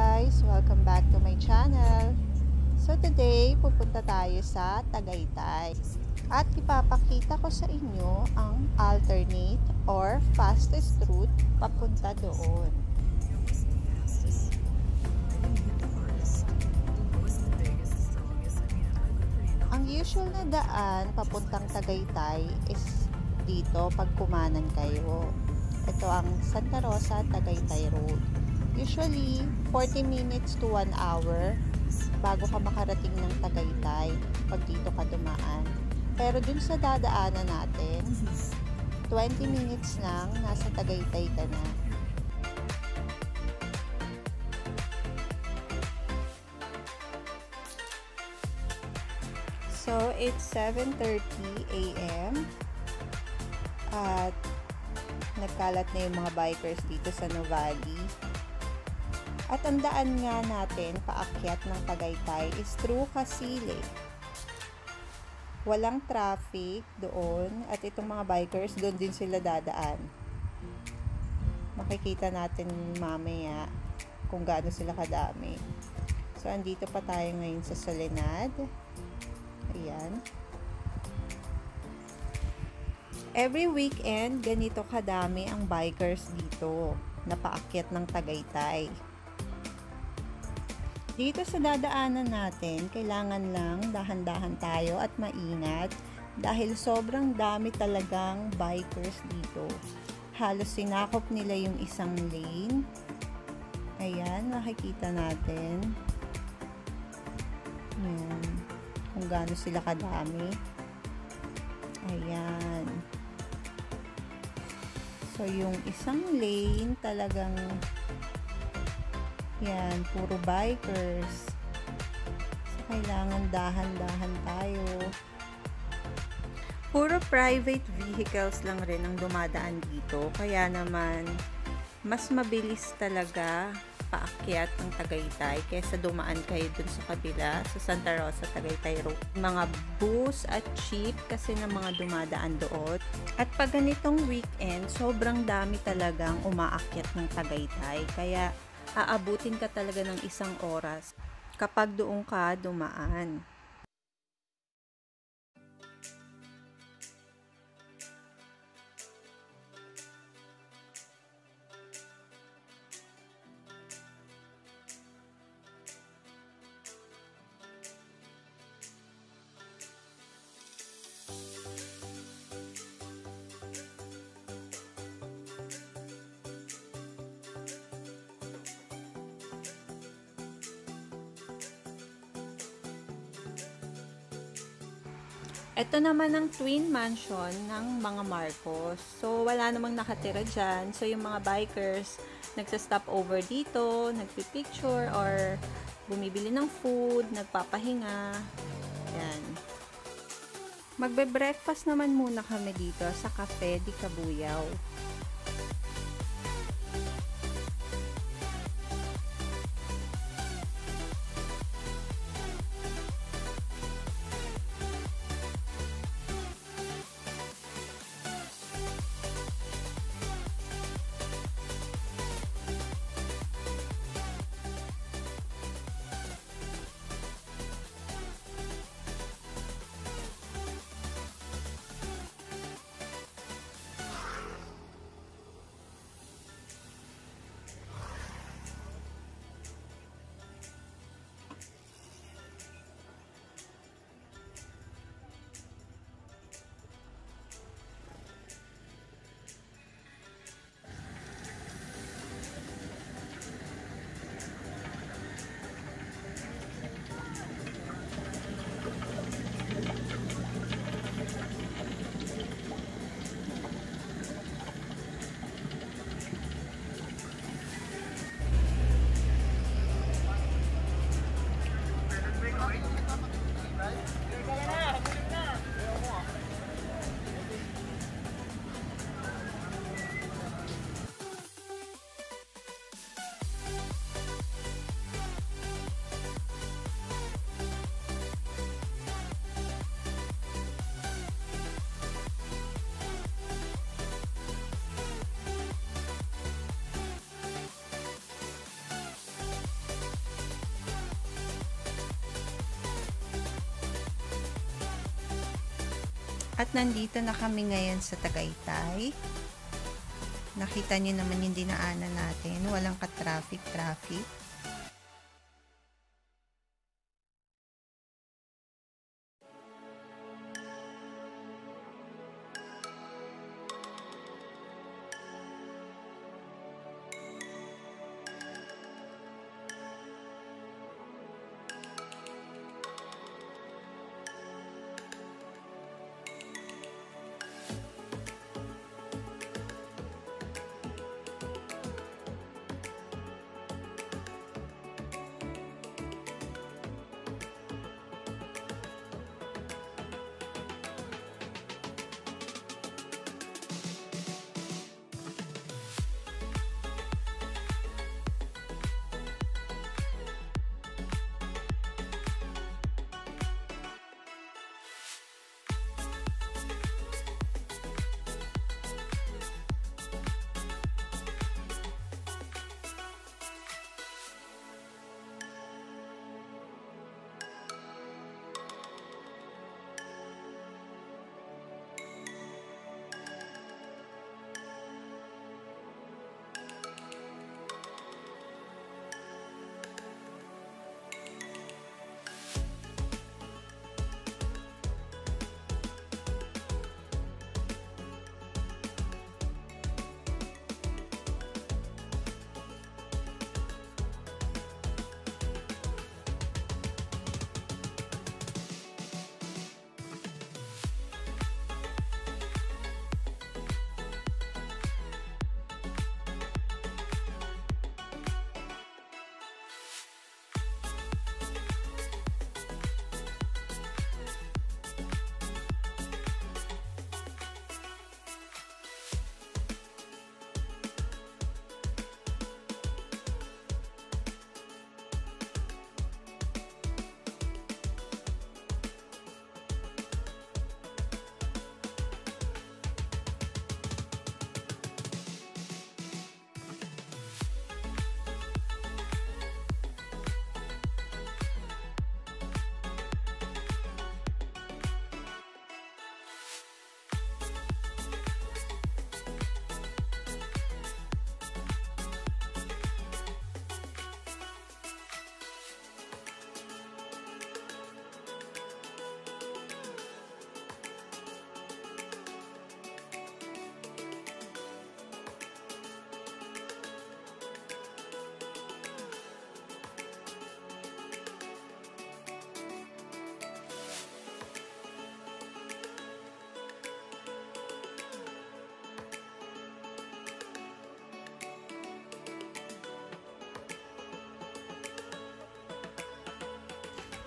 guys! Welcome back to my channel. So today, pupunta tayo sa Tagaytay. At ipapakita ko sa inyo ang alternate or fastest route papunta doon. Ang usual na daan papuntang Tagaytay is dito pag kumanan kayo. Ito ang Santa Rosa Tagaytay Road. Usually, 40 minutes to 1 hour bago ka makarating ng Tagaytay pag dito ka dumaan. Pero dun sa dadaanan natin, 20 minutes lang, nasa Tagaytay ka na. So, it's 7:30 a.m. At nagkalat na yung mga bikers dito sa Nuvali. At ang daan nga natin paakyat ng Tagaytay is through Kasile. Walang traffic doon at itong mga bikers doon din sila dadaan. Makikita natin mamaya kung gaano sila kadami. So, andito pa tayo ngayon sa Soledad. Ayan. Every weekend, ganito kadami ang bikers dito na paakyat ng Tagaytay. Dito sa dadaanan natin, kailangan lang dahan-dahan tayo at maingat dahil sobrang dami talagang bikers dito. Halos sinakop nila yung isang lane. Ayan, makikita natin. Ayan, kung gaano sila kadami. Ayan. So, yung isang lane talagang yan, puro bikers. So, kailangan dahan-dahan tayo. Puro private vehicles lang rin ang dumadaan dito. Kaya naman, mas mabilis talaga paakyat ng Tagaytay kaysa dumaan kayo dun sa kabila, sa Santa Rosa, Tagaytay Road. Mga bus at jeep kasi ng mga dumadaan doon. At pag ganitong weekend, sobrang dami talagang umaakyat ng Tagaytay. Kaya, aabutin ka talaga ng 1 oras kapag doon ka dumaan. Ito naman ang twin mansion ng mga Marcos. So, wala namang nakatira dyan. So, yung mga bikers, nagsa-stop over dito, nagpipicture, or bumibili ng food, nagpapahinga. Yan. Magbe-breakfast naman muna kami dito sa Cafe di Cabuyao. At nandito na kami ngayon sa Tagaytay. Nakita niyo naman yung dinaanan natin. Walang ka-traffic.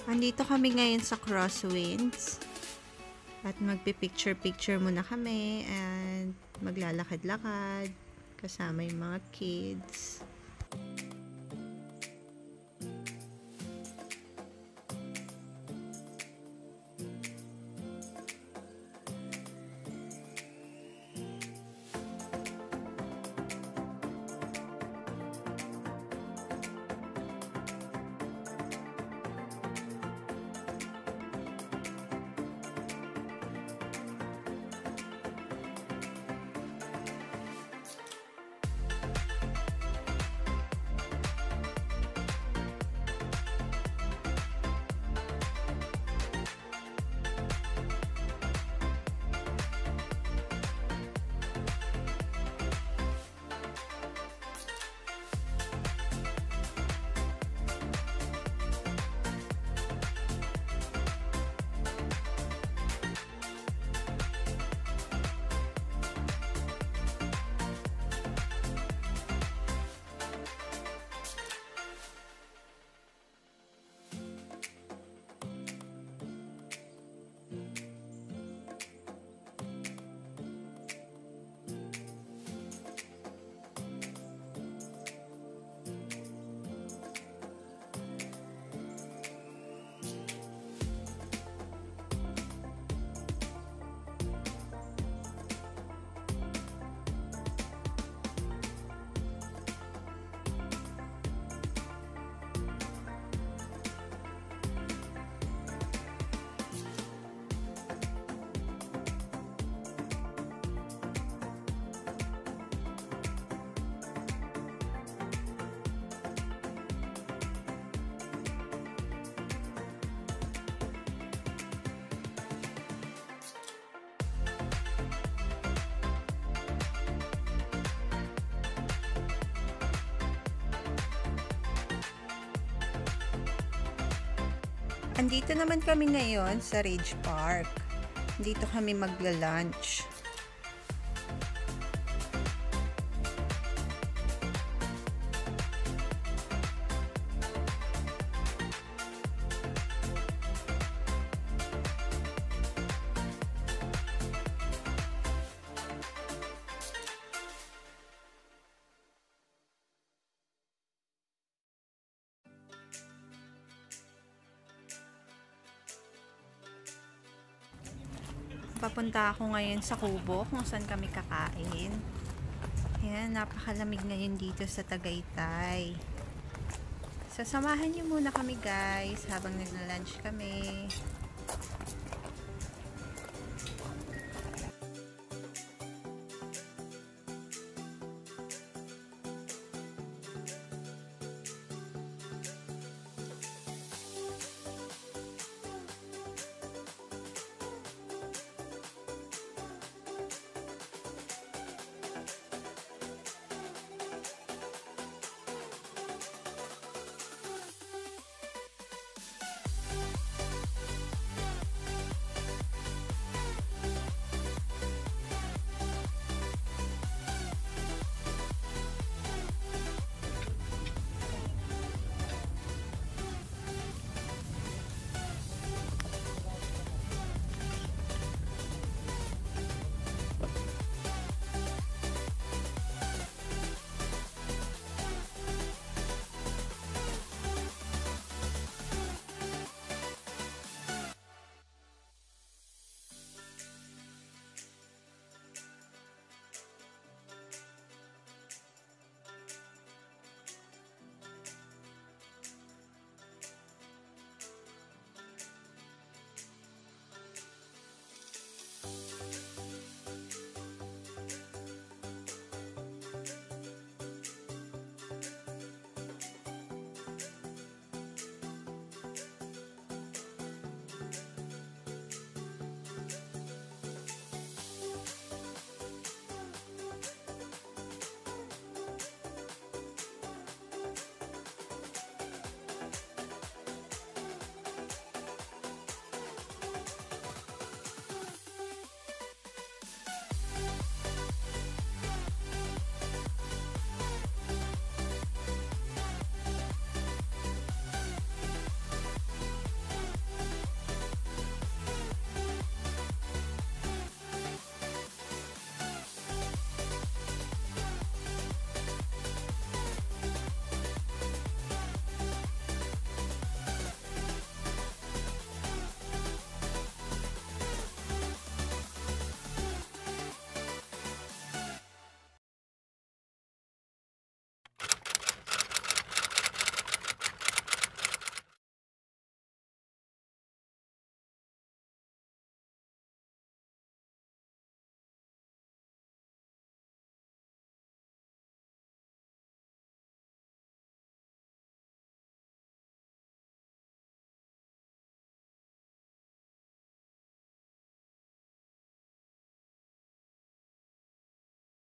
Andito kami ngayon sa Crosswinds at magpi-picture muna kami and maglalakad-lakad kasama yung mga kids. Andito naman kami ngayon sa Ridge Park. Dito kami magla-lunch. Papunta ako ngayon sa Kubo kung saan kami kakain. Ayan, napakalamig ngayon dito sa Tagaytay. Sasamahan niyo muna kami guys habang nagla-lunch kami.